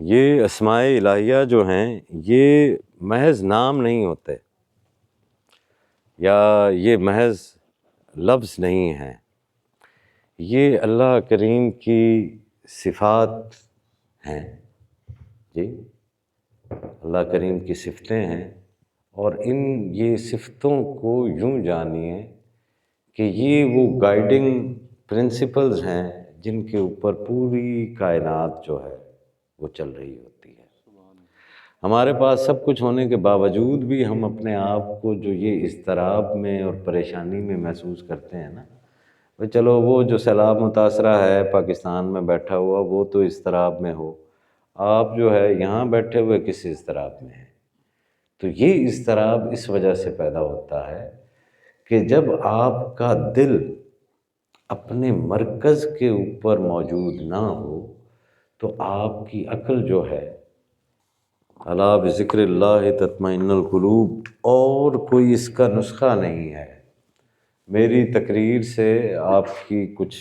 ये अस्माए इलाहिया जो हैं ये महज नाम नहीं होते या ये महज लफ्ज़ नहीं हैं, ये अल्लाह करीम की सिफ़ात हैं। जी, अल्लाह करीम की सिफ़तें हैं और ये सिफ़तों को यूँ जानिए कि ये वो गाइडिंग प्रिंसिपल्स हैं जिनके ऊपर पूरी कायनात जो है वो चल रही होती है। हमारे पास सब कुछ होने के बावजूद भी हम अपने आप को जो ये इज़्तिराब में और परेशानी में महसूस करते हैं ना, तो चलो वो जो सैलाब मुतासरा है पाकिस्तान में बैठा हुआ वो तो इज़्तिराब में हो, आप जो है यहाँ बैठे हुए किस इज़्तिराब में हैं। तो ये इज़्तिराब इस वजह से पैदा होता है कि जब आपका दिल अपने मरकज़ के ऊपर मौजूद ना हो तो आपकी अक्ल जो है अला बिज़िक्रिल्लाहि तत्मइन्नुल क़ुलूब, और कोई इसका नुस्ख़ा नहीं है। मेरी तकरीर से आपकी कुछ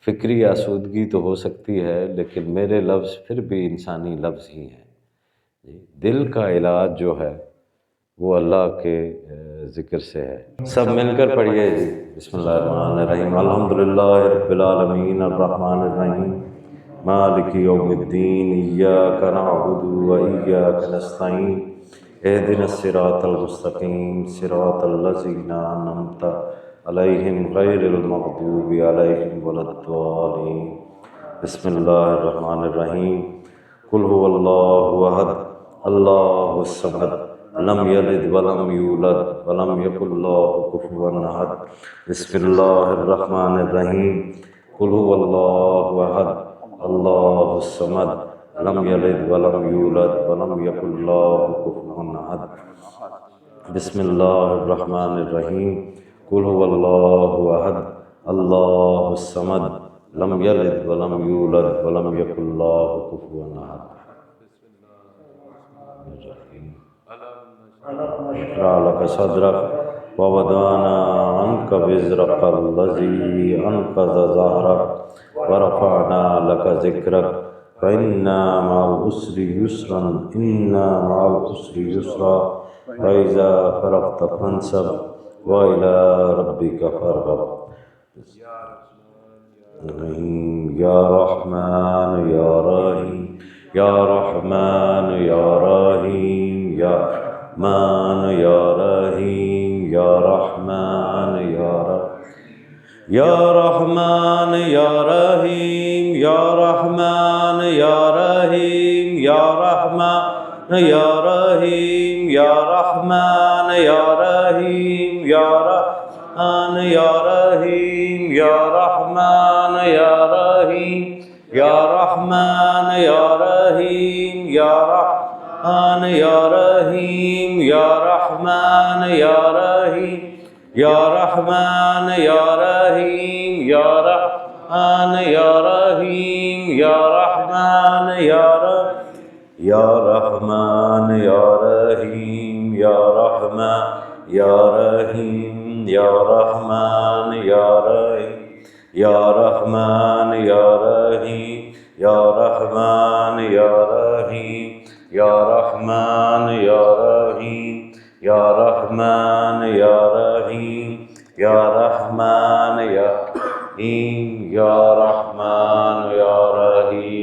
फ़िक्री आसूदगी तो हो सकती है, लेकिन मेरे लफ्ज़ फिर भी इंसानी लफ्ज़ ही हैं। दिल का इलाज जो है वो अल्लाह के ज़िक्र से है। सब मिलकर पढ़िए जी। बिस्मिल्लाहिर्रहमानिर्रहीम। अल्हम्दुलिल्लाहि रब्बिल आलमीन अर्रहमानिर्रहीम मालिकि यौमिद्दीन इय्याका नअबुदु व इय्याका नस्तईन इहदिनस सिरातल मुस्तक़ीम सिरातल लज़ीना अनअमता अलैहिम गैरिल मग़दूबि अलैहिम वलद्दालीन। बिस्मिल्लाहिर्रहमानिर्रहीम। कुल हुवल्लाहु अहद अल्लाहुस समद लम यलिद वलम यूलद वलम यकुल लहु कुफुवन अहद। बिस्मिल्लाहिर्रहमानिर्रहीम। कुल हुवल्लाहु अहद अल्लाहुस समद लम यलिद वलम यूलद वलम यकुल लहु कुफुवन अहद। बिस्मिल्लाहिर्रहमानिर्रहीम। कुल हुवल्लाहु अहद अल्लाहुस समद लम यलिद वलम यूलद वलम यकुल लहु कुफुवन अहद। लक सदरक व वदअना अन्का विज़रकल्लज़ी अन्क़ज़ ज़हरक व रफ़अना लक ज़िक्रक फ़इन्ना मअल उसरि युस्रन इन्ना मअल उसरि युस्रा फ़इज़ा फ़रग़त फ़ंसब व इला रब्बिका फ़रग़ब। या रहमान या रहीम या रहमान या रहीम या मान या रहीम या रहमान या रहमान या रहीम या रहमान या रहीम या रहमान या रहीम या रहमान या रहीम या रहमान या रहीम या रहमान या रहीम या रहमान या रहीम या रहमान या रहीम या रहमान या रहीम या रहमान या रहीम या रहमान या रहीम या रहमान या रहमान या रहीम या रहमान या रहीम या रहमान या रहीम या रहमान या रहीम या रहमान या रहीम या रहमान या रहीम या रहमान या रहीम या रहमान या रहीम या रहमान या रहीम।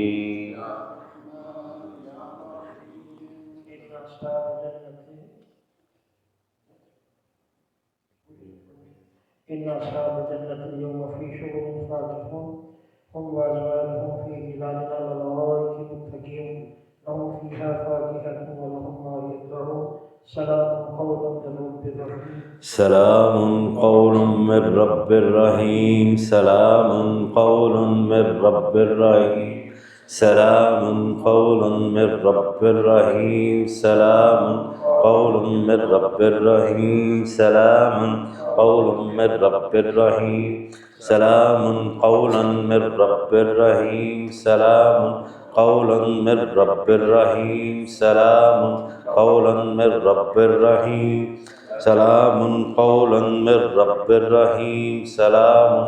इन्ना अस्हाब जन्नतिल यौमा फी शुगुलिन फाकिहून हुम व अज़वाजुहुम फी ज़िलालिन अलल अराइकि मुत्तक़ीऊन लहुम फ़ीहा फ़ाकिहतुन व लहुम मा यदऊन सलामुन क़ौलुम मिर रब्बिर रहीम। सलामुन क़ौलुम मिर रब्बिर रहीम। सलामुन क़ौलुन मिर रब्बिर रहीम। सलामुन क़ौलुम मिर रब्बिर रहीम। सलामुन क़ौलुम मिर रब्बिर रहीम। सलामुन क़ौलुम मिर रब्बिर रहीम। सलामुन क़ौलुम मिर रब्बिर रहीम। सलामुन क़ौलुम मिर रब्बिर रहीम। सलामुन क़ौलुम मिर रब्बिर रहीम। सलामुन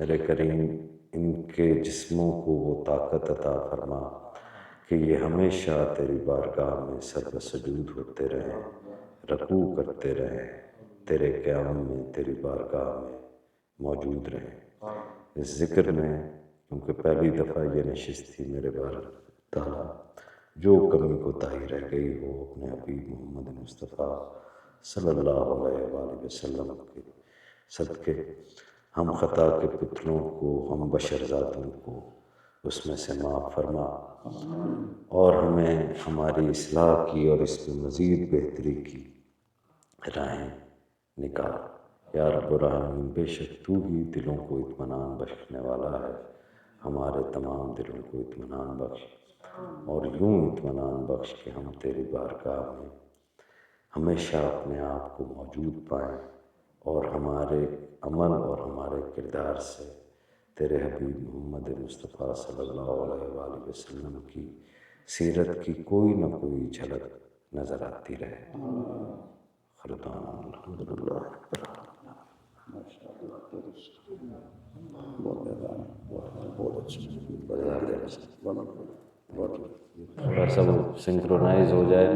मेरे करीम इनके जिस्मों को वो ताकत अता फरमा कि ये हमेशा तेरी बारगाह में सर सजूद होते रहें, रकू करते रहें, तेरे क़याम में तेरी बारगाह में मौजूद रहें। इस ज़िक्र में क्योंकि पहली दफ़ा ये नशिस्त थी मेरे बार ताला, जो कमी कोताही रह गई हो अपने हबीब मोहम्मद मुस्तफ़ा सल्लल्लाहु अलैहि वसल्लम के सदक़े हम ख़ता के पुतलों को, हम बशरज़ादों को उसमें से माफ़ फरमा और हमें हमारी इस्लाह की और इसमें मज़ीद बेहतरी की राहें निकाल। या रब्बुल आलमीन, बेशक तू ही दिलों को इत्मीनान बख्शने वाला है, हमारे तमाम दिलों को इत्मीनान बख्श और यूँ इत्मीनान बख्श कि हम तेरी बारगाह में हमेशा अपने आप को मौजूद पाएँ और हमारे अमल और हमारे किरदार से तेरे हबीब मोहम्मद मुस्तफ़ा सल्लल्लाहु अलैहि वसल्लम की सीरत की कोई न कोई झलक नज़र आती रहे। खुदाना अल्हम्दुलिल्लाह। थोड़ा सा वो सिंक्रोनाइज हो जाए।